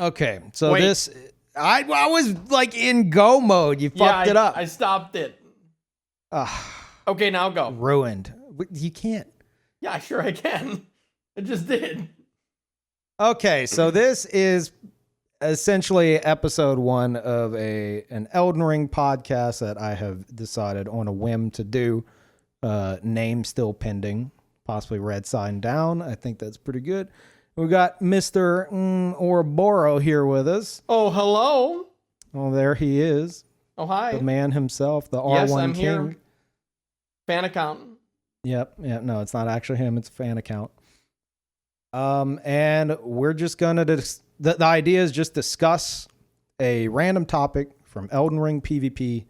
Okay, so Wait. I was like in go mode. You fucked it up. I stopped it. Okay, now go. Ruined. You can't. Yeah, sure I can. I just did. Okay, so this is essentially episode 1 of an Elden Ring podcast that I have decided on a whim to do. Name still pending, possibly red sign down. I think that's pretty good. We got Mr. Oroboro here with us. Oh, hello. Oh, there he is. Oh, hi. The man himself, the Yes, R1 I'm King. here. Fan account. Yep. No, it's not actually him. It's a fan account. And we're just gonna the idea is just discuss a random topic from Elden Ring PvP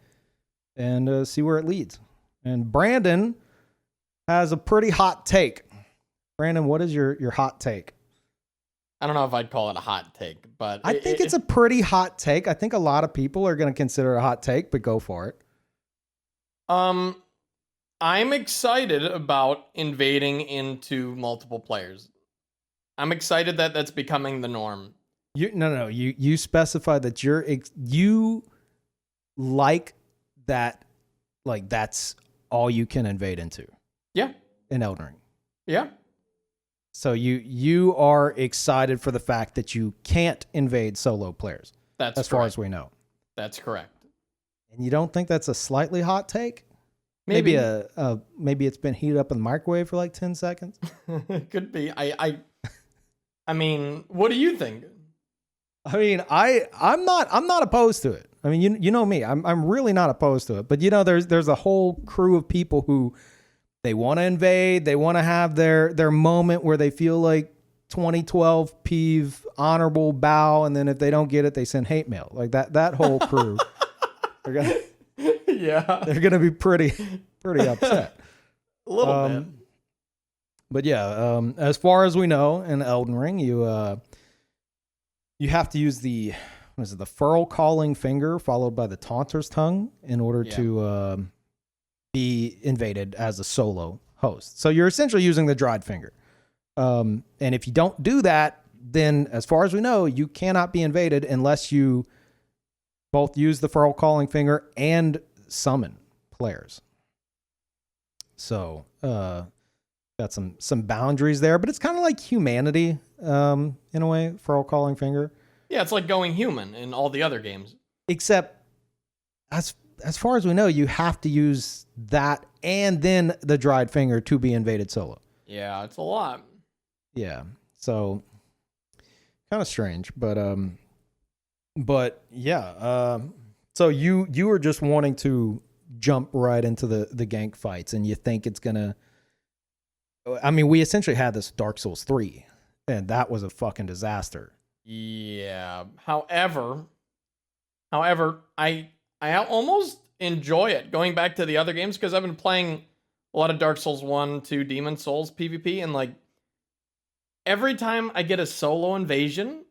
and see where it leads. And Brandon has a pretty hot take. Brandon, what is your hot take? I don't know if I'd call it a hot take, but I think it's a pretty hot take. I think a lot of people are going to consider it a hot take, but go for it. I'm excited about invading into multiple players. I'm excited that that's becoming the norm. You specify that you like that, like that's all you can invade into. Yeah. In Elden Ring. Yeah. So you are excited for the fact that you can't invade solo players. That's as correct. far as we know. That's correct. And you don't think that's a slightly hot take? Maybe Maybe it's been heated up in the microwave for like 10 seconds. Could be. I mean, what do you think? I mean, I'm not opposed to it. I mean, you know me. I'm really not opposed to it. But you know, there's a whole crew of people who they want to invade. They want to have their moment where they feel like 2012 Peeve honorable bow, and then if they don't get it, they send hate mail. Like that whole crew. They're gonna be pretty upset. A little bit. But yeah, as far as we know, in Elden Ring, you have to use the furl calling finger followed by the taunter's tongue in order to be invaded as a solo host. So you're essentially using the dried finger. And if you don't do that, then as far as we know, you cannot be invaded unless you both use the furl calling finger and summon players. So got some boundaries there, but it's kind of like humanity in a way, furl calling finger. Yeah, it's like going human in all the other games. Except as far as we know, you have to use that and then the dried finger to be invaded solo. Yeah, it's a lot. Yeah. So kind of strange, but yeah. So you were just wanting to jump right into the gank fights, and you think it's gonna. I mean, we essentially had this Dark Souls 3, and that was a fucking disaster. Yeah. However, I almost enjoy it going back to the other games because I've been playing a lot of Dark Souls 1, 2, Demon Souls PvP, and like every time I get a solo invasion,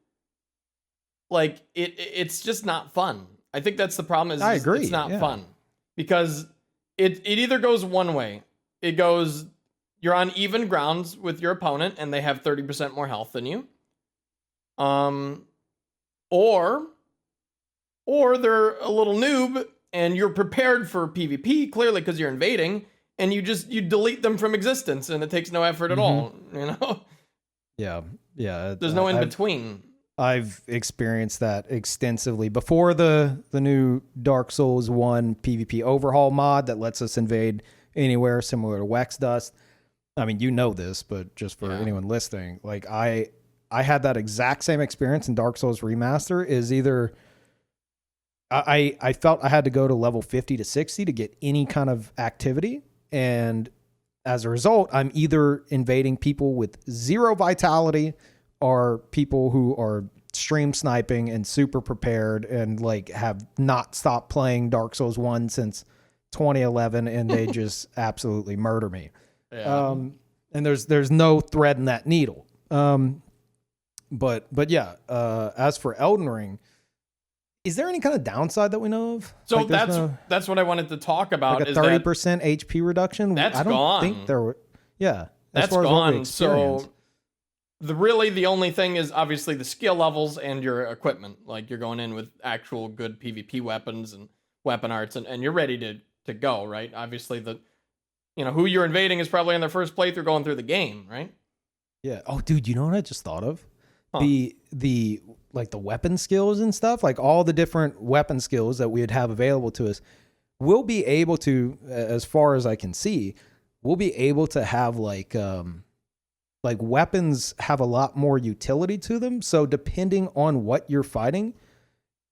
like it's just not fun. I think that's the problem. I agree. It's not fun because it either goes one way. It goes you're on even grounds with your opponent and they have 30% more health than you. Or they're a little noob and you're prepared for PvP clearly because you're invading and you delete them from existence and it takes no effort at all, you know? Yeah. There's no in between. I've experienced that extensively before the new Dark Souls 1 PvP overhaul mod that lets us invade anywhere, similar to Wex Dust. I mean, you know this, but just for anyone listening, like I had that exact same experience in Dark Souls Remaster. Is either I felt I had to go to level 50 to 60 to get any kind of activity, and as a result, I'm either invading people with 0 vitality or people who are stream sniping and super prepared and like have not stopped playing Dark Souls 1 since 2011, and they just absolutely murder me. Yeah. And there's no thread in that needle. But yeah, as for Elden Ring, is there any kind of downside that we know of? So like that's what I wanted to talk about. Like a 30% HP reduction? That's I don't gone. think there were. Yeah. That's gone. So the only thing is obviously the skill levels and your equipment. Like you're going in with actual good PvP weapons and weapon arts, and you're ready to go, right? Obviously who you're invading is probably on their first playthrough going through the game, right? Yeah. Oh, dude, you know what I just thought of? Huh. The like the weapon skills and stuff, like all the different weapon skills that we'd have available to us, we'll be able to, as far as I can see, we'll be able to have like weapons have a lot more utility to them. So depending on what you're fighting,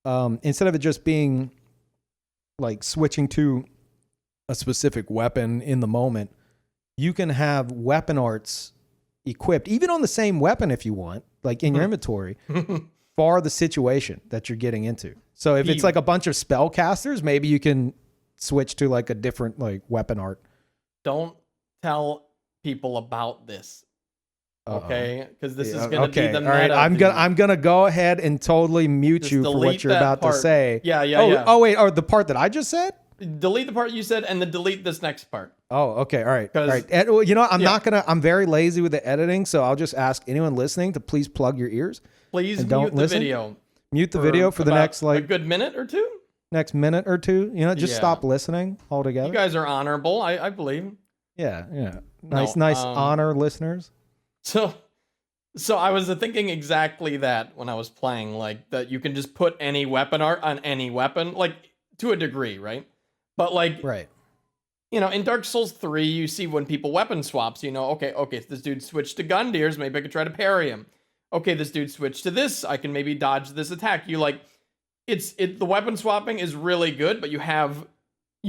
instead of it just being like switching to a specific weapon in the moment, you can have weapon arts equipped, even on the same weapon if you want, like in your inventory, for the situation that you're getting into. So if it's like a bunch of spellcasters, maybe you can switch to like a different like weapon art. Don't tell people about this. Okay, because this is gonna be the meta. All right, I'm gonna go ahead and totally mute Just you for what you're about part. to say. Yeah. Oh wait, the part that I just said? Delete the part you said and then delete this next part. Oh, okay, all right. You know, I'm very lazy with the editing, so I'll just ask anyone listening to please plug your ears. Please mute the video. Mute the video for the next a good minute or two. Next minute or two. You know, just stop listening altogether. You guys are honorable, I believe. Yeah. Nice honor listeners. So I was thinking exactly that when I was playing, like that you can just put any weapon art on any weapon, like to a degree, right? But like, right. In Dark Souls 3, you see when people weapon swaps, okay, if this dude switched to Gundyrs, maybe I could try to parry him. Okay, this dude switched to this, I can maybe dodge this attack. The weapon swapping is really good, but you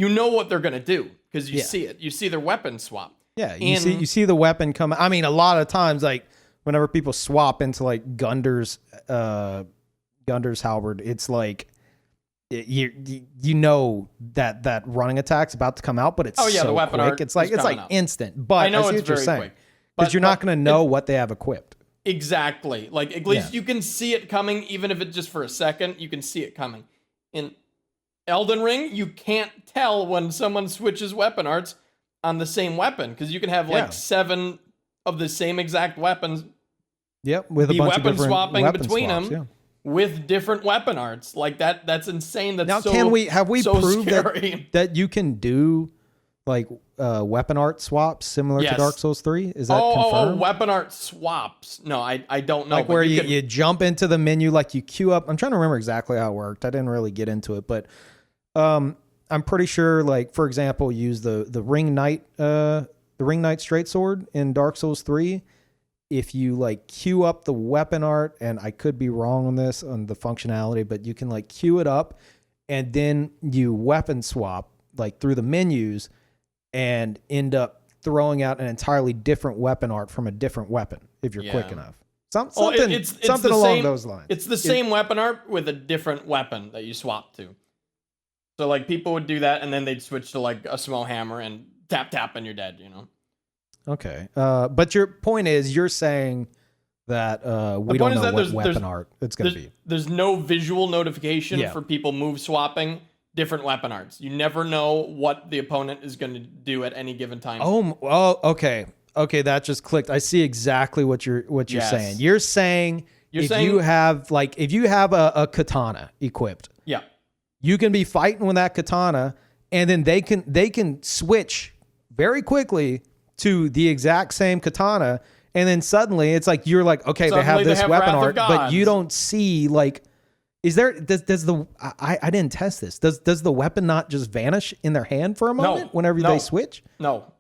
know what they're gonna do because you see it. You see their weapon swap. Yeah, you see the weapon come. I mean, a lot of times, like whenever people swap into like Gundyrs halberd, it's like you know that running attack's about to come out, but it's the weapon quick. Art it's like out. Instant. But I know I see it's what you're very saying, quick. because you're not going to know what they have equipped. Exactly. Like at least you can see it coming, even if it's just for a second. You can see it coming. In Elden Ring, you can't tell when someone switches weapon arts on the same weapon because you can have like 7 of the same exact weapons. Yep, with a bunch of different swapping weapon between swaps, them with different weapon arts. Like that's insane. That's now, so, have we so proved scary. that you can do like weapon art swaps similar to Dark Souls 3? Is that confirmed? Weapon art swaps. No, I don't know. Like where you jump into the menu, like you queue up. I'm trying to remember exactly how it worked. I didn't really get into it, but I'm pretty sure, like, for example, use the Ring Knight straight sword in Dark Souls 3. If you like queue up the weapon art, and I could be wrong on this on the functionality, but you can like queue it up and then you weapon swap like through the menus and end up throwing out an entirely different weapon art from a different weapon if you're quick enough. Something along those lines. It's the same weapon art with a different weapon that you swap to. So like people would do that and then they'd switch to like a small hammer and tap and you're dead, Okay. But your point is you're saying that we don't know what weapon art it's going to be. There's no visual notification for people move swapping different weapon arts. You never know what the opponent is going to do at any given time. Okay. Okay, that just clicked. I see exactly what you're saying. You're saying if you have a katana equipped. Yeah. You can be fighting with that katana and then they can switch very quickly to the exact same katana, and then suddenly it's like you're like, okay, they have this weapon art, but you don't see like, does the I didn't test this. Does the weapon not just vanish in their hand for a moment whenever they switch? No,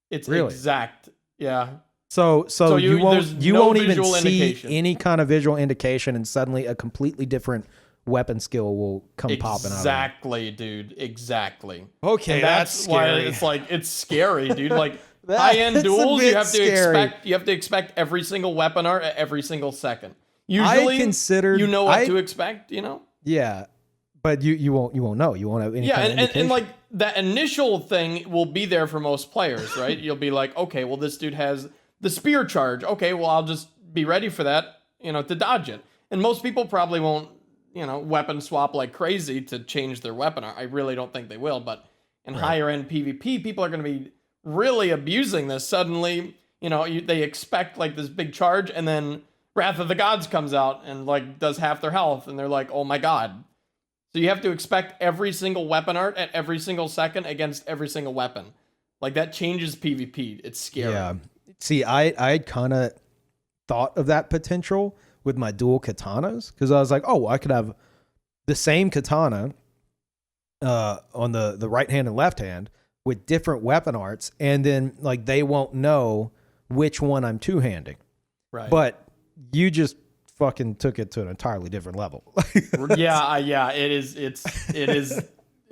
it's really exact. Yeah. So you won't even see any kind of visual indication, and suddenly a completely different weapon skill will come popping out. Exactly, dude. Exactly. Okay, and that's scary. Why it's scary, dude. Like high-end duels, you have to expect every single weapon art at every single second. Usually, you know what to expect. Yeah, but you won't know. You won't have any. Yeah, and like that initial thing will be there for most players, right? You'll be like, okay, well this dude has the spear charge. Okay, well I'll just be ready for that, to dodge it. And most people probably won't. Weapon swap like crazy to change their weapon. I really don't think they will, but in higher end PvP, people are going to be really abusing this. Suddenly, they expect like this big charge, and then Wrath of the Gods comes out and like does half their health, and they're like, oh my god. So you have to expect every single weapon art at every single second against every single weapon. Like that changes PvP. It's scary. Yeah. See, I kind of thought of that potential with my dual katanas, because I was like, oh, I could have the same katana on the right hand and left hand with different weapon arts, and then like they won't know which one I'm two-handing. Right. But you just fucking took it to an entirely different level. Yeah, it is.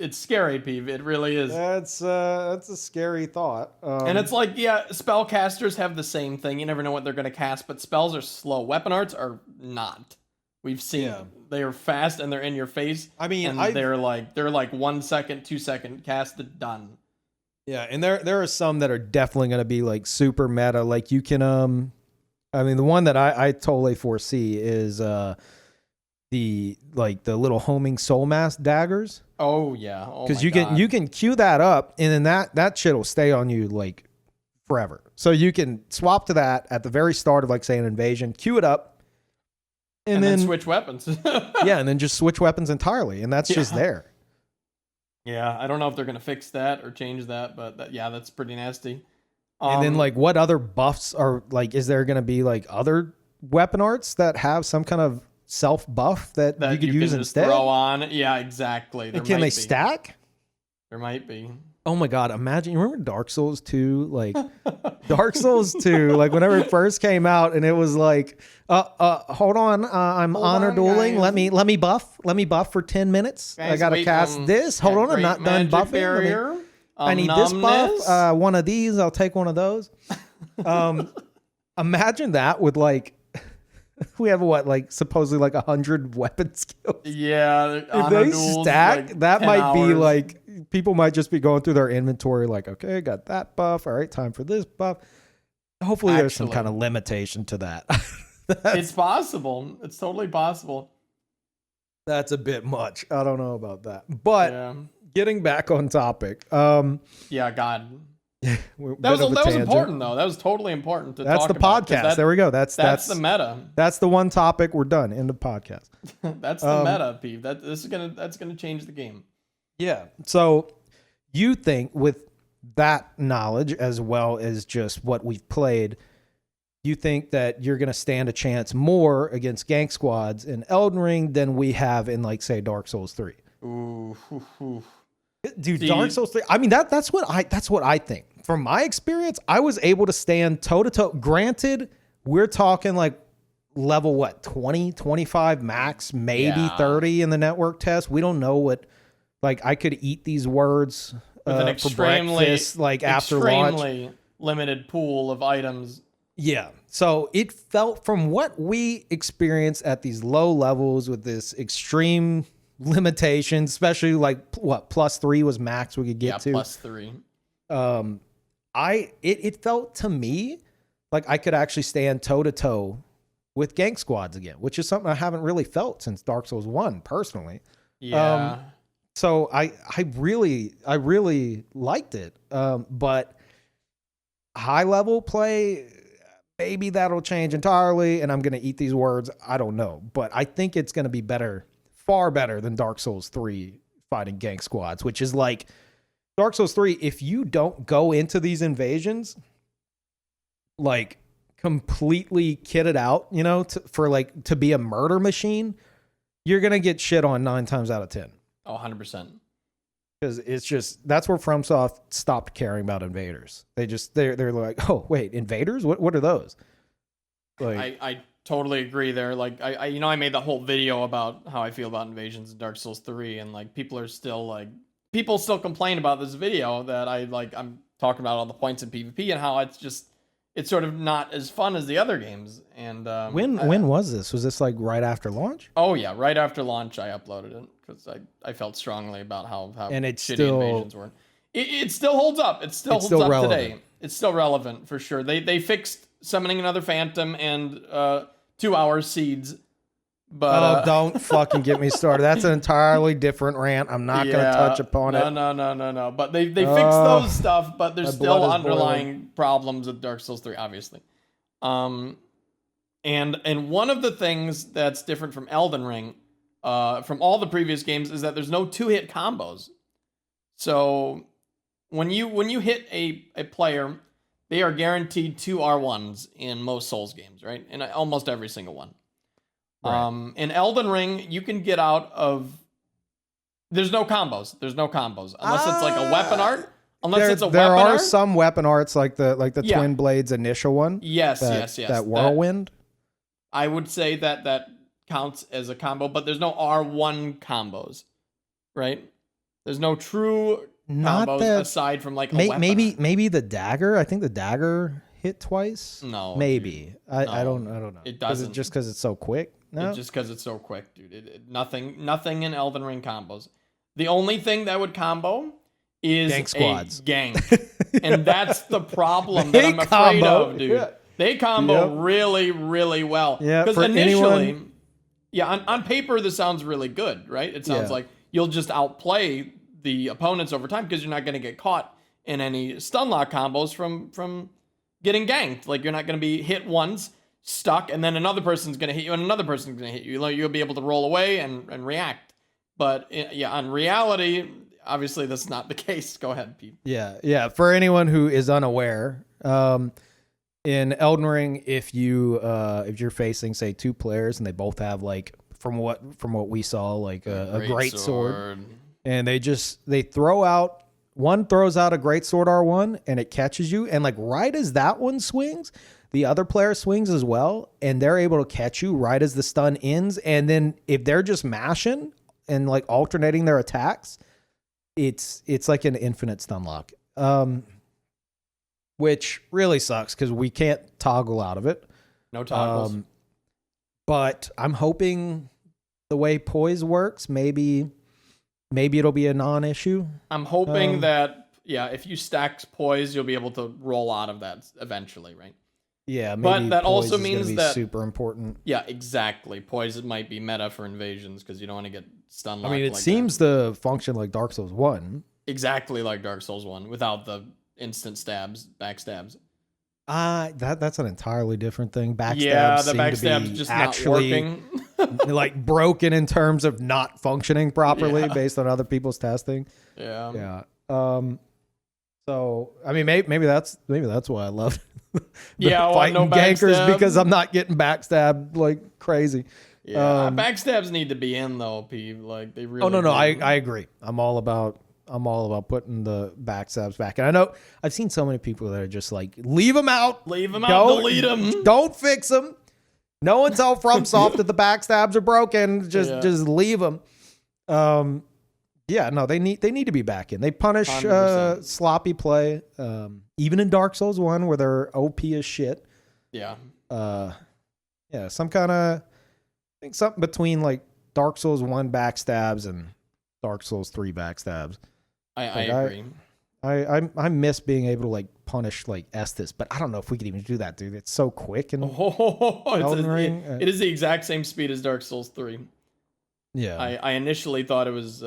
It's scary, Peeve. It really is. That's a scary thought. And it's like, yeah, spellcasters have the same thing. You never know what they're going to cast, but spells are slow. Weapon arts are not. We've seen them. They are fast and they're in your face. I mean, and they're like 1 second, 2 second casted, done. Yeah, and there are some that are definitely going to be like super meta. Like you can I mean, the one that I totally foresee is the little homing soul mask daggers. Oh yeah, because you can queue that up, and then that shit will stay on you like forever. So you can swap to that at the very start of like say an invasion, queue it up, and then switch weapons. Yeah, and then just switch weapons entirely, and that's just there. Yeah, I don't know if they're gonna fix that or change that, but that's pretty nasty. And then like what other buffs are like? Is there gonna be like other weapon arts that have some kind of self buff that you could use instead? Throw on. Yeah, exactly. Can they stack? There might be. Oh my god, imagine, you remember Dark Souls 2? Like Dark Souls 2, like whenever it first came out, and it was like, hold on, I'm honor dueling. Guys. Let me buff for 10 minutes. Guys, I gotta cast this. Hold on, I'm not done buffing. Barrier. I need this buff. One of these, I'll take one of those. Imagine that with like, we have like supposedly like 100 weapon skills. Yeah, if they stack, like that might hours. Be like, people might just be going through their inventory like, okay, got that buff. All right, time for this buff. Hopefully there's some kind of limitation to that. It's possible. It's totally possible. That's a bit much. I don't know about that. But getting back on topic. Yeah, God. That was important though. That was totally important to That's talk the about. Podcast. There we go. That's the meta. That's the one topic. We're done. End of podcast. That's the meta, Peeve. That's gonna change the game. Yeah. So you think with that knowledge as well as just what we've played, you think that you're gonna stand a chance more against gank squads in Elden Ring than we have in like say Dark Souls 3? Ooh. Dude, Dark Souls 3. I mean that's what I think. From my experience, I was able to stand toe to toe. Granted, we're talking like level 20, 25 max, maybe 30 in the network test. We don't know what, like I could eat these words with an for breakfast, like after launch. Extremely limited pool of items. Yeah. So it felt, from what we experienced at these low levels with this extreme limitation, especially like what +3 was max we could get to. +3. It felt to me like I could actually stand toe to toe with gank squads again, which is something I haven't really felt since Dark Souls 1 personally. Yeah. So I really liked it. But high level play, maybe that'll change entirely, and I'm going to eat these words. I don't know, but I think it's going to be better, far better than Dark Souls 3 fighting gank squads, which is like Dark Souls 3. If you don't go into these invasions like completely kitted out, you know, to be a murder machine, you're going to get shit on 9 times out of 10. Oh, 100%. Because it's just, that's where FromSoft stopped caring about invaders. They're like, oh wait, invaders? What are those? Like, I totally agree there. Like I made the whole video about how I feel about invasions in Dark Souls 3, and like people still complain about this video that I'm talking about all the points in PvP and how it's sort of not as fun as the other games. And when was this? Was this like right after launch? Oh yeah, right after launch I uploaded it because I felt strongly about how and it's shitty still, invasions were. It still holds up. It still holds up today. It's still relevant for sure. They fixed summoning another phantom and 2 hour seeds, But don't fucking get me started. That's an entirely different rant. I'm not going to touch upon it. No. But they fixed those stuff, but there's my still blood is underlying problems with Dark Souls 3, obviously. And one of the things that's different from Elden Ring, from all the previous games, is that there's no 2-hit combos. So when you hit a player, they are guaranteed 2 R1s in most Souls games, right? In almost every single one. Right. In Elden Ring, you can get out of. There's no combos. Unless it's like a weapon art. There are some weapon arts like the Yeah. Twin Blades initial one. Yes. That whirlwind. I would say that counts as a combo, but there's no R1 combos, right? There's no true combos aside from like a weapon art. Maybe the dagger. I think the dagger hit twice. No, maybe. Dude. I don't know. It doesn't. Just because it's so quick. No, It's just because it's so quick, dude. Nothing in Elden Ring combos. The only thing that would combo is Gank squads. A gank, and that's the problem that I'm afraid of, dude. Yeah. They combo really, really well. Yeah, because for initially, anyone... on paper this sounds really good, right? It sounds like you'll just outplay the opponents over time because you're not going to get caught in any stun lock combos from getting ganked. Like you're not going to be hit once, stuck, and then another person's going to hit you, and another person's going to hit you. You'll be able to roll away and react. But on reality, obviously that's not the case. Go ahead, Pete. Yeah. For anyone who is unaware, in Elden Ring, if you're facing say 2 players and they both have like from what we saw like a great sword, and they throw out one throws out a great sword R1 and it catches you, and like right as that one swings, the other player swings as well, and they're able to catch you right as the stun ends. And then if they're just mashing and like alternating their attacks, it's like an infinite stun lock. Which really sucks because we can't toggle out of it. No toggles. But I'm hoping the way Poise works, maybe it'll be a non-issue. I'm hoping that, if you stack Poise, you'll be able to roll out of that eventually, right? Yeah, maybe but that Poise also is means be that super important. Yeah, exactly. Poise might be meta for invasions because you don't want to get stun locked. I mean, it seems to function like Dark Souls 1. Exactly like Dark Souls 1 without the instant stabs, backstabs. That's an entirely different thing. Backstabs, yeah, the seem backstabs to be just actually not working. like broken in terms of not functioning properly based on other people's testing. Yeah. So I mean, maybe that's why I love fighting no gankers, because I'm not getting backstabbed like crazy. Yeah, backstabs need to be in though, Peeve. Like they really. Oh no, I agree. I'm all about putting the backstabs back. And I know I've seen so many people that are just like, leave them out, delete them, don't fix them. No one tell FromSoft that the backstabs are broken. Just leave them. No, they need to be back in. They punish sloppy play, even in Dark Souls 1 where they're OP as shit. Yeah. Some kind of, I think something between like Dark Souls 1 backstabs and Dark Souls 3 backstabs. I agree. I miss being able to like punish like Estus, but I don't know if we could even do that, dude. It's so quick and Elden Ring. It is the exact same speed as Dark Souls 3. Yeah. I initially thought it was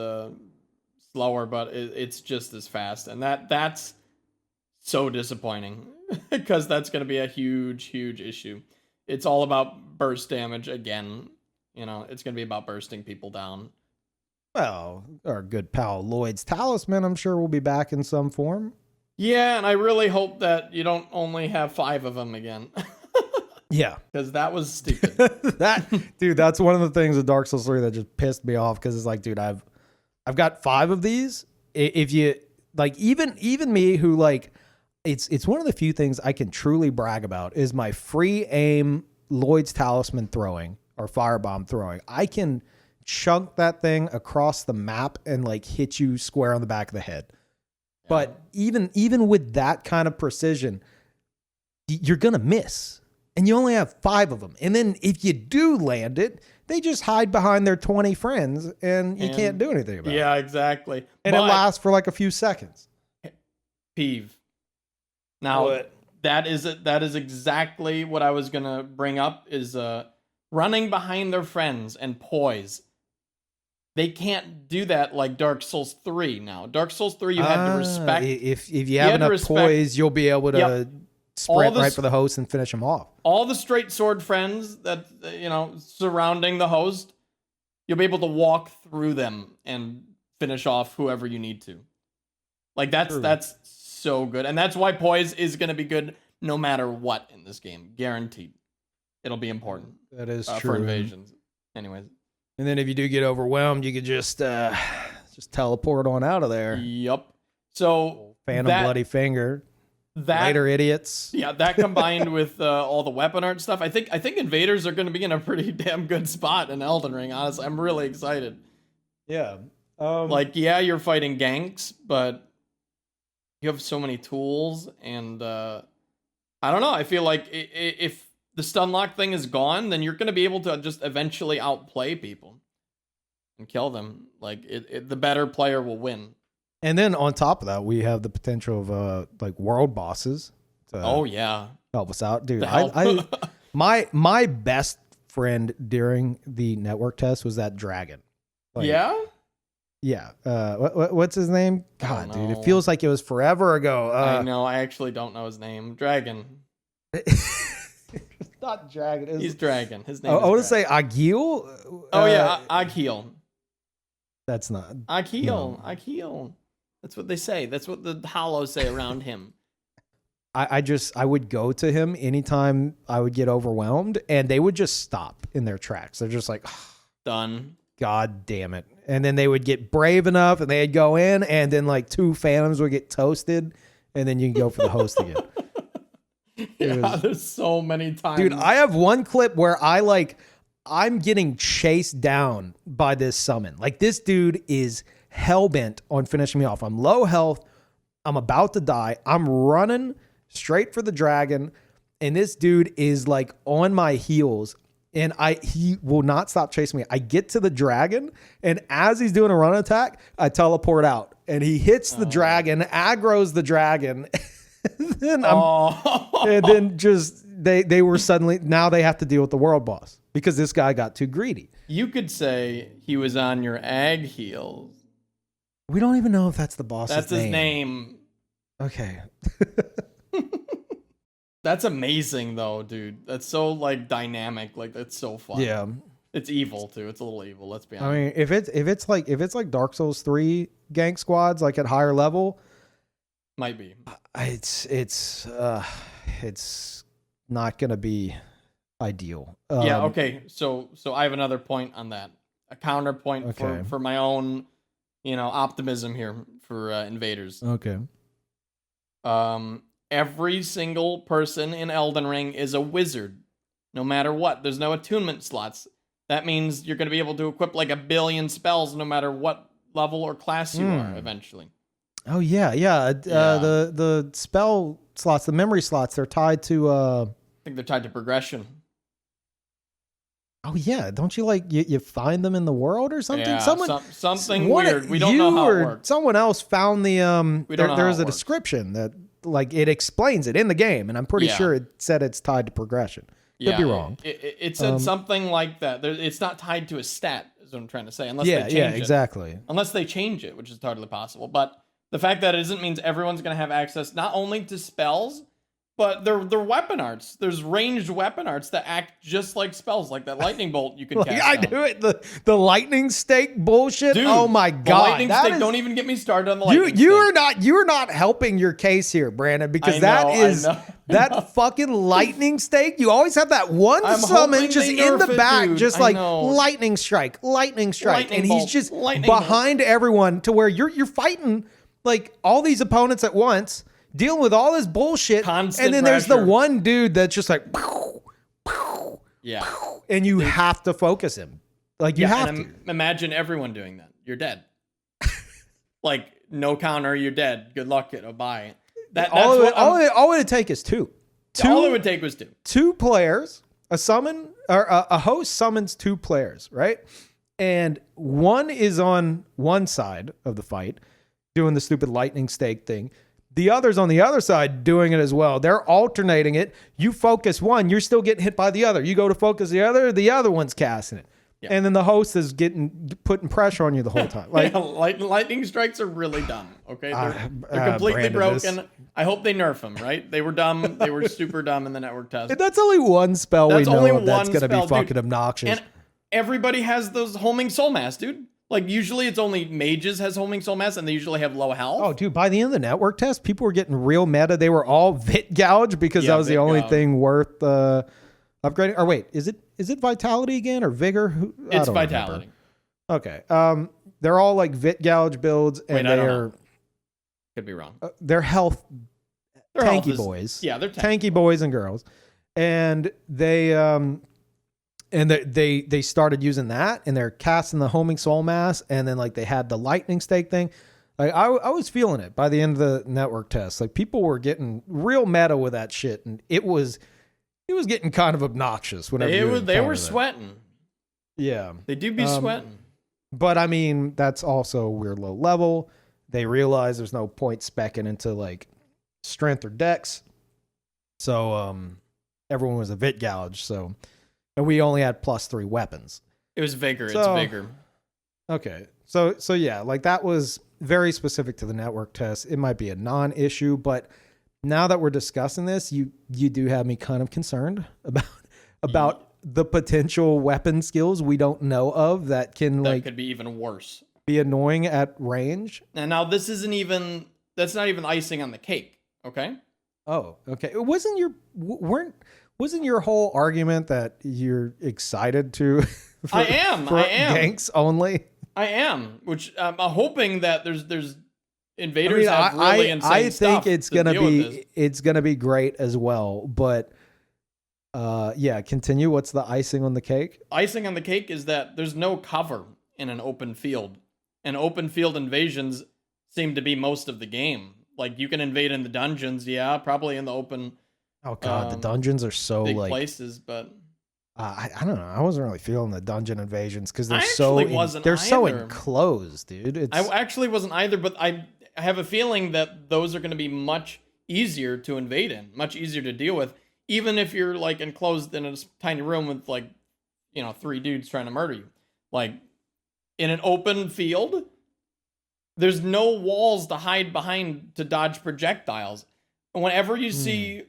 slower, but it's just as fast, and that's so disappointing because that's going to be a huge issue. It's all about burst damage again. It's going to be about bursting people down. Well, our good pal Lloyd's Talisman, I'm sure, will be back in some form. Yeah, and I really hope that you don't only have 5 of them again. Yeah. Because that was stupid. That's one of the things with Dark Souls 3 that just pissed me off, because it's like, dude, I've got 5 of these. If you like, even me who like, it's one of the few things I can truly brag about is my free aim Lloyd's Talisman throwing or firebomb throwing. I can chunk that thing across the map and like hit you square on the back of the head. Yeah. But even with that kind of precision, you're gonna miss, and you only have 5 of them. And then if you do land it, they just hide behind their 20 friends, and you can't do anything about it. Yeah, exactly. And it lasts for like a few seconds. Peeve. Now that is exactly what I was gonna bring up. Is running behind their friends and poise. They can't do that like Dark Souls 3 now. Dark Souls 3, you had to respect. If you have enough poise, you'll be able to sprint right for the host and finish him off. All the straight sword friends that, surrounding the host, you'll be able to walk through them and finish off whoever you need to. Like, that's so good. And that's why poise is going to be good no matter what in this game. Guaranteed. It'll be important. That is true. For invasions. Anyways. And then if you do get overwhelmed, you could just teleport on out of there. Yup. So Phantom Bloody Finger. Later, idiots. Yeah, that combined with all the weapon art stuff, I think invaders are going to be in a pretty damn good spot in Elden Ring. Honestly, I'm really excited. Yeah. You're fighting ganks, but you have so many tools, and I don't know. I feel like if the stun lock thing is gone, then you're going to be able to just eventually outplay people and kill them. Like, the better player will win. And then on top of that, we have the potential of world bosses to help us out. Dude, my best friend during the network test was that dragon. Yeah? Yeah. What's his name? God, dude, it feels like it was forever ago. I know. I actually don't know his name. Dragon. Not Dragon. He's Dragon. His name I want to say Agil. Agil. That's not. Agil. No. Agil. That's what they say. That's what the hollows say around him. I would go to him anytime I would get overwhelmed, and they would just stop in their tracks. They're just like, done. God damn it. And then they would get brave enough, and they'd go in, and then 2 phantoms would get toasted, and then you can go for the host again. There's so many times. Dude, I have one clip where I'm getting chased down by this summon. This dude is hellbent on finishing me off. I'm low health. I'm about to die. I'm running straight for the dragon, and this dude is on my heels, and he will not stop chasing me. I get to the dragon, and as he's doing a run attack, I teleport out, and he hits the dragon, aggroes the dragon. And then just they were suddenly, now they have to deal with the world boss because this guy got too greedy. You could say he was on your ag heels. We don't even know if that's the boss's name. That's his name. Okay. That's amazing though, dude. That's so dynamic. That's so fun. Yeah. It's evil too. It's a little evil. Let's be honest. I mean, if it's like Dark Souls 3 gank squads at higher level, might be. It's not gonna be ideal. Okay. So I have another point on that. A counterpoint for my own, optimism here for invaders. Okay. Every single person in Elden Ring is a wizard, no matter what. There's no attunement slots. That means you're gonna be able to equip 1 billion spells, no matter what level or class you are eventually. Oh yeah. The spell slots, the memory slots, they're tied to. I think they're tied to progression. Oh yeah, don't you you find them in the world or something? Yeah, something weird. We don't know how it works. Someone else found the there's a description that it explains it in the game, and I'm pretty sure it said it's tied to progression. Could be wrong. It said something like that. It's not tied to a stat, is what I'm trying to say. Unless they change it. Exactly. Unless they change it, which is totally possible. But the fact that it isn't means everyone's going to have access not only to spells, but they're weapon arts. There's ranged weapon arts that act just like spells, like that lightning bolt you can cast. I do it. The lightning stake bullshit. Dude, oh my god! The lightning stake. Don't even get me started on the lightning stake. You are not helping your case here, Brandon, because that fucking lightning stake. You always have that one summon just in the back, dude. Just lightning strike, and he's just behind everyone to where you're fighting all these opponents at once, dealing with all this bullshit, constant and then pressure. There's the one dude that's just and you have to focus him. You have to. Imagine everyone doing that. You're dead. No counter, you're dead. Good luck, kiddo. Bye. All it would take is two. All it would take was two. 2 players. A summon or a host summons 2 players, right? And one is on one side of the fight, doing the stupid lightning stake thing. the others on the other side doing it as well. They're alternating it. You focus one, you're still getting hit by the other. You go to focus the other one's casting it. Yeah. And then the host is putting pressure on you the whole time. Like lightning strikes are really dumb. Okay, they're completely broken. I hope they nerf them. Right? They were dumb. They were super dumb in the network test. That's only one spell we know that's going to be fucking obnoxious. And everybody has those homing soul mass, dude. Like usually it's only mages has homing soul mass, and they usually have low health. Oh, dude! By the end of the network test, people were getting real meta. They were all Vit Gouge because that was the only thing worth upgrading. Or wait, is it Vitality again or Vigor? It's Vitality. Remember. Okay. They're all like Vit Gouge builds, and could be wrong. They're health tanky boys. Yeah, they're tanky boys and girls, and they they started using that, and they're casting the homing soul mass, and then like they had the lightning stake thing. Like I was feeling it by the end of the network test. Like people were getting real meta with that shit, and it was getting kind of obnoxious whenever they were sweating. Yeah, they do be sweating. But I mean, that's also we're low level. They realize there's no point specking into like strength or dex, so everyone was a Vit Gouge. So. And we only had +3 weapons. It was Vigor. It's Vigor. Okay. So yeah, like that was very specific to the network test. It might be a non-issue, but now that we're discussing this, you do have me kind of concerned about the potential weapon skills we don't know of that could be even worse. Be annoying at range. And now this that's not even icing on the cake, okay? Oh, okay. Wasn't your whole argument that you're excited to? I am. Ganks only. I am, which I'm hoping that there's invaders have really insane stuff. I think it's gonna be great as well. But yeah, continue. What's the icing on the cake? Icing on the cake is that there's no cover in an open field, and open field invasions seem to be most of the game. Like you can invade in the dungeons, yeah, probably in the open. Oh god, the dungeons are so big places, but I don't know. I wasn't really feeling the dungeon invasions because they're so enclosed, dude. I actually wasn't either, but I have a feeling that those are going to be much easier to invade in, much easier to deal with, even if you're like enclosed in a tiny room with like 3 dudes trying to murder you. Like in an open field, there's no walls to hide behind to dodge projectiles. And whenever you see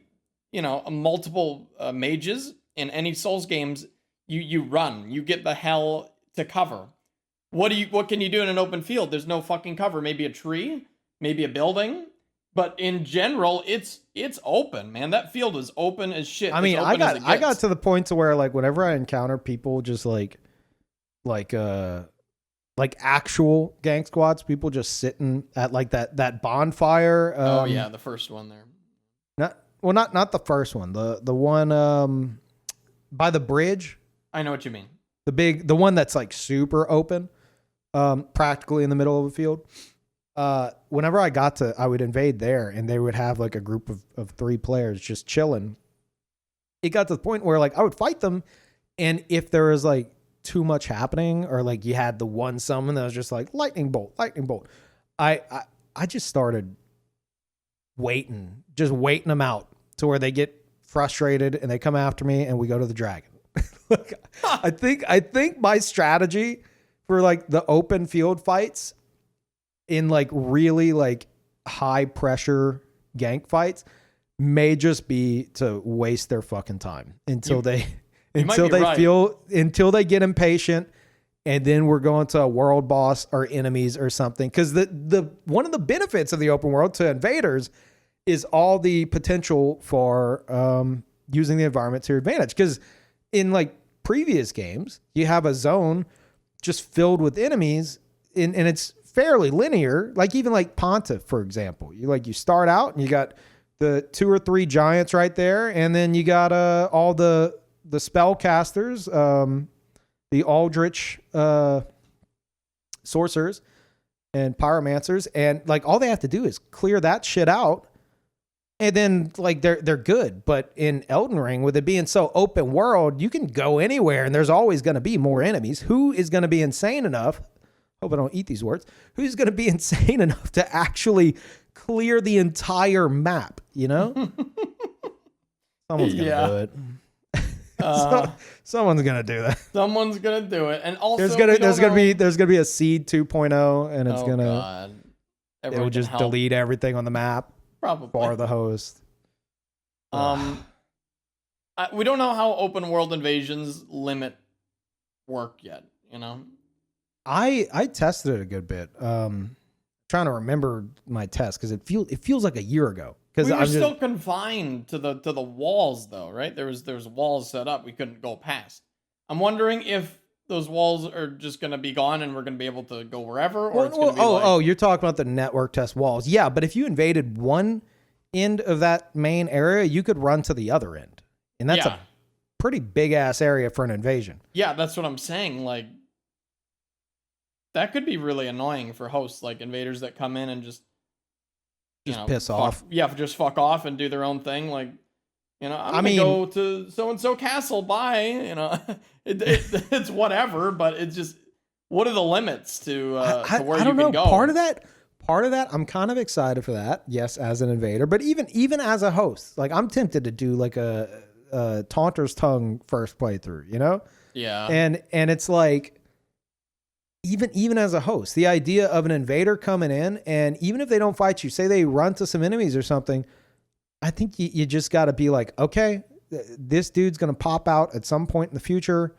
multiple mages in any Souls games, you run. You get the hell to cover. What can you do in an open field? There's no fucking cover. Maybe a tree, maybe a building, but in general, it's open, man. That field is open as shit. I mean, I got to the point to where like whenever I encounter people just like actual gank squads, people just sitting at like that bonfire. Oh yeah, the first one there. Not the first one. The one by the bridge. I know what you mean. The one that's like super open, practically in the middle of a field. Whenever I would invade there, and they would have like a group of 3 players just chilling. It got to the point where like I would fight them, and if there was like too much happening, or like you had the one summon that was just like lightning bolt, I just started waiting them out to where they get frustrated and they come after me and we go to the dragon. I think my strategy for like the open field fights in like really like high pressure gank fights may just be to waste their fucking time until they get impatient, and then we're going to a world boss or enemies or something. Because the one of the benefits of the open world to invaders is all the potential for using the environment to your advantage. Because in like previous games, you have a zone just filled with enemies, and it's fairly linear. Like even like Pontiff, for example, you start out and you got the 2 or 3 giants right there, and then you got all the spellcasters, the Aldrich sorcerers and pyromancers, and like all they have to do is clear that shit out, and then like they're good. But in Elden Ring, with it being so open world, you can go anywhere, and there's always going to be more enemies. Who is going to be insane enough? Hope I don't eat these words. Who's going to be insane enough to actually clear the entire map, you know? Someone's going to do it. Someone's going to do that. Someone's going to do it. And also there's going to be a seed 2.0 and it's going to it'll just delete everything on the map. Probably. For the host. We don't know how open world invasions limit work yet, you know? I tested it a good bit. Trying to remember my test because it feels like a year ago. Because we were still confined to the walls, though, right? There was walls set up we couldn't go past. I'm wondering if those walls are just going to be gone and we're going to be able to go wherever, or it's going to be you're talking about the network test walls, yeah. But if you invaded one end of that main area, you could run to the other end, and that's a pretty big ass area for an invasion. Yeah, that's what I'm saying. Like, that could be really annoying for hosts, like invaders that come in and just piss off. Yeah, just fuck off and do their own thing. Like, I'm gonna go to so and so castle. Bye. It's whatever, but it's just, what are the limits to where you can go? Part of that, I'm kind of excited for that. Yes, as an invader, but even as a host, like I'm tempted to do like a Taunter's Tongue first playthrough. Yeah. And it's like, even as a host, the idea of an invader coming in, and even if they don't fight you, say they run to some enemies or something, I think you just got to be like, okay, this dude's going to pop out at some point in the future.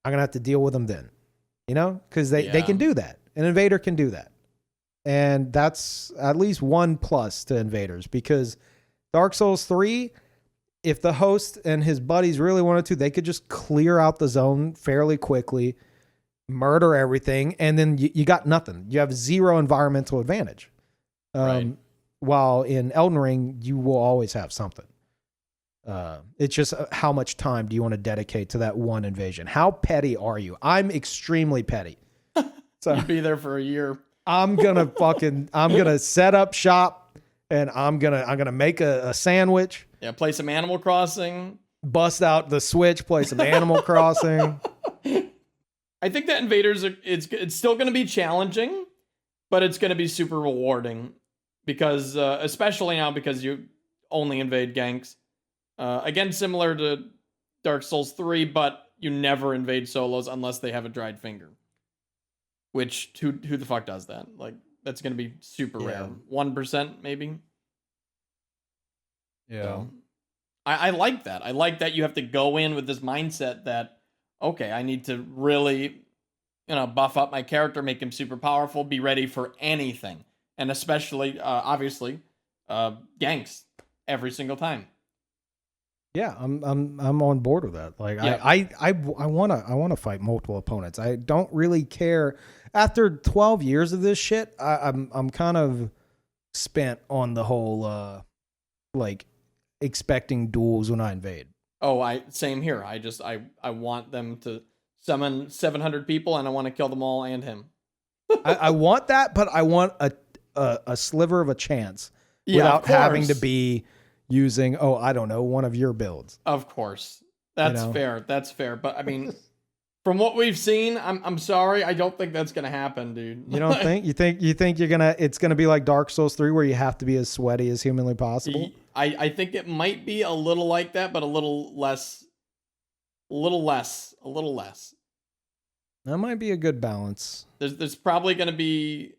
I'm going to have to deal with him then, because they can do that. An invader can do that. And that's at least one plus to invaders, because Dark Souls 3, if the host and his buddies really wanted to, they could just clear out the zone fairly quickly, murder everything, and then you got nothing. You have zero environmental advantage. Right. While in Elden Ring, you will always have something. It's just how much time do you want to dedicate to that one invasion? How petty are you? I'm extremely petty. So you'd be there for a year. I'm gonna set up shop, and I'm gonna make a sandwich. Yeah, play some Animal Crossing. Bust out the Switch, play some Animal Crossing. I think that invaders it's still going to be challenging, but it's going to be super rewarding, because especially now, because you only invade ganks. Again, similar to Dark Souls 3, but you never invade solos unless they have a dried finger. Which who the fuck does that? Like, that's going to be super rare. 1% maybe. Yeah. So, I like that. I like that you have to go in with this mindset that, okay, I need to really, buff up my character, make him super powerful, be ready for anything. And especially, obviously, ganks every single time. Yeah, I'm on board with that. Like, yeah. I wanna fight multiple opponents. I don't really care. After 12 years of this shit, I'm kind of spent on the whole like expecting duels when I invade. Oh, same here. I want them to summon 700 people, and I want to kill them all and him. I want that, but I want a sliver of a chance without having to be using, I don't know, one of your builds. Of course. That's fair. That's fair. But I mean, from what we've seen, I'm sorry, I don't think that's gonna happen, dude. You don't think? You think it's gonna be like Dark Souls 3 where you have to be as sweaty as humanly possible? I think it might be a little like that, but a little less. That might be a good balance. There's probably gonna be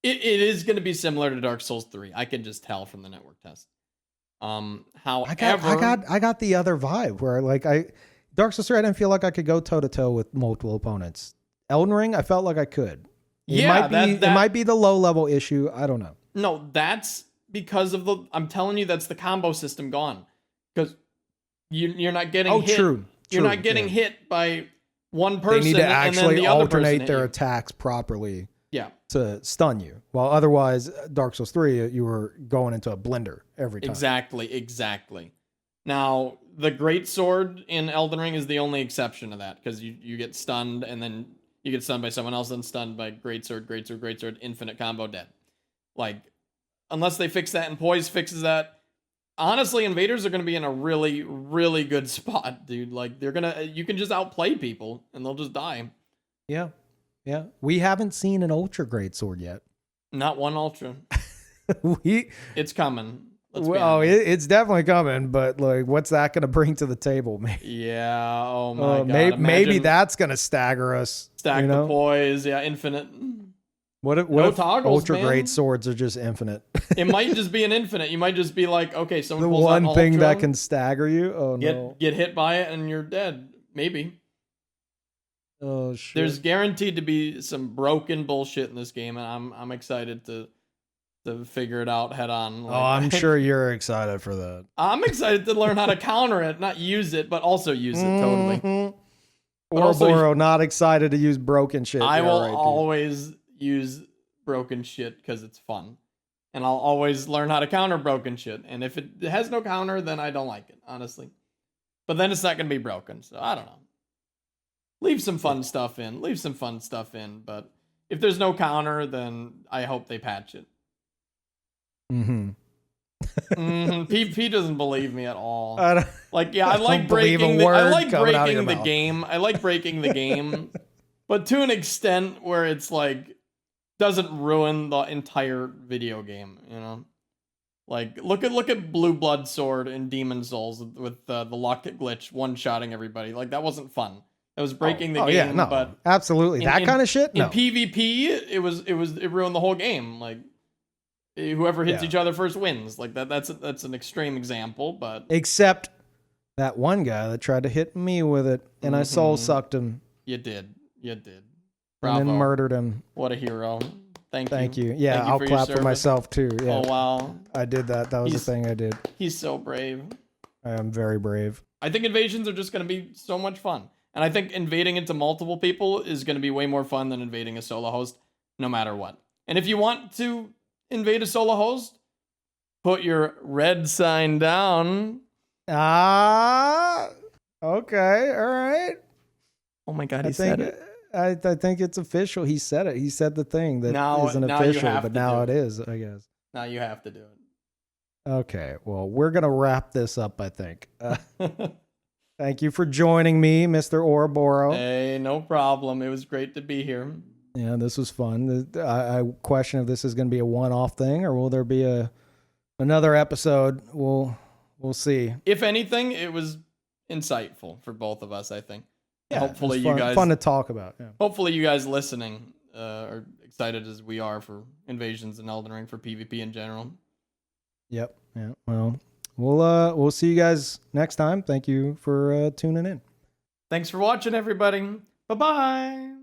it is gonna be similar to Dark Souls 3. I can just tell from the network test. However, I got the other vibe where Dark Souls 3, I didn't feel like I could go toe to toe with multiple opponents. Elden Ring, I felt like I could. It might be the low level issue. I don't know. No, that's because of I'm telling you, that's the combo system gone, because you're not getting hit. True. You're not getting hit by one person. They need to actually and then the alternate their attacks properly. Yeah. To stun you. While otherwise, Dark Souls 3, you were going into a blender every time. Exactly. Now, the Great Sword in Elden Ring is the only exception to that, because you get stunned, and then you get stunned by someone else, then stunned by Great Sword, infinite combo, dead. Like, unless they fix that and Poise fixes that, honestly, invaders are going to be in a really, really good spot, dude. Like, you can just outplay people, and they'll just die. Yeah. Yeah, we haven't seen an ultra great sword yet. Not one ultra. It's coming. Let's be Oh, honest. it's definitely coming, but like, what's that going to bring to the table? Maybe, Yeah. Oh my god. maybe Imagine that's going to stagger us. stack you the know? poise. Yeah, infinite. What if No toggles, ultra man. great swords are just infinite? It might just be an infinite. You might just be like, okay, someone The pulls out one thing ultra, that can stagger you. Oh no. get hit by it and you're dead. Maybe. Oh shit. There's guaranteed to be some broken bullshit in this game, and I'm excited to figure it out head on. Oh, I'm sure you're excited for that. I'm excited to learn how to counter it, not use it, but also use it totally. Mhm. But also, Oroboro not excited to use broken shit. I Yeah, will right, dude. always use broken shit because it's fun. And I'll always learn how to counter broken shit. And if it has no counter, then I don't like it, honestly. But then it's not going to be broken, so I don't know. Leave some fun stuff in. But if there's no counter, then I hope they patch it. Peeve doesn't believe me at all. I like breaking the game. I like breaking the game, but to an extent where it's like doesn't ruin the entire video game. You know, like look at Blue Blood Sword in Demon Souls with the luck glitch one-shotting everybody. Like that wasn't fun. That was breaking the game. Yeah, no, but absolutely that kind of shit. No. In PvP, it ruined the whole game. Like whoever hits each other first wins. Like that's an extreme example, but except that one guy that tried to hit me with it, and I soul sucked him. You did. Bravo. And then murdered him. What a hero. Thank you. Yeah, I'll clap for myself too. Yeah. Oh wow. I did that. That was the thing I did. He's so brave. I am very brave. I think invasions are just going to be so much fun. And I think invading into multiple people is going to be way more fun than invading a solo host, no matter what. And if you want to invade a solo host, put your red sign down. Okay, all right. Oh my god, he said it. I think it's official. He said it. He said the thing that isn't official, but now it is, I guess. Now you have to do it. Okay, well, we're going to wrap this up, I think. Thank you for joining me, Mr. Oroboro. Hey, no problem. It was great to be here. Yeah, this was fun. I question if this is going to be a one-off thing or will there be another episode. We'll see. If anything, it was insightful for both of us, I think. Yeah, hopefully you guys fun to talk about. Yeah. Hopefully you guys listening are excited as we are for invasions in Elden Ring, for PvP in general. Yep. Yeah. Well, we'll see you guys next time. Thank you for tuning in. Thanks for watching, everybody. Bye-bye.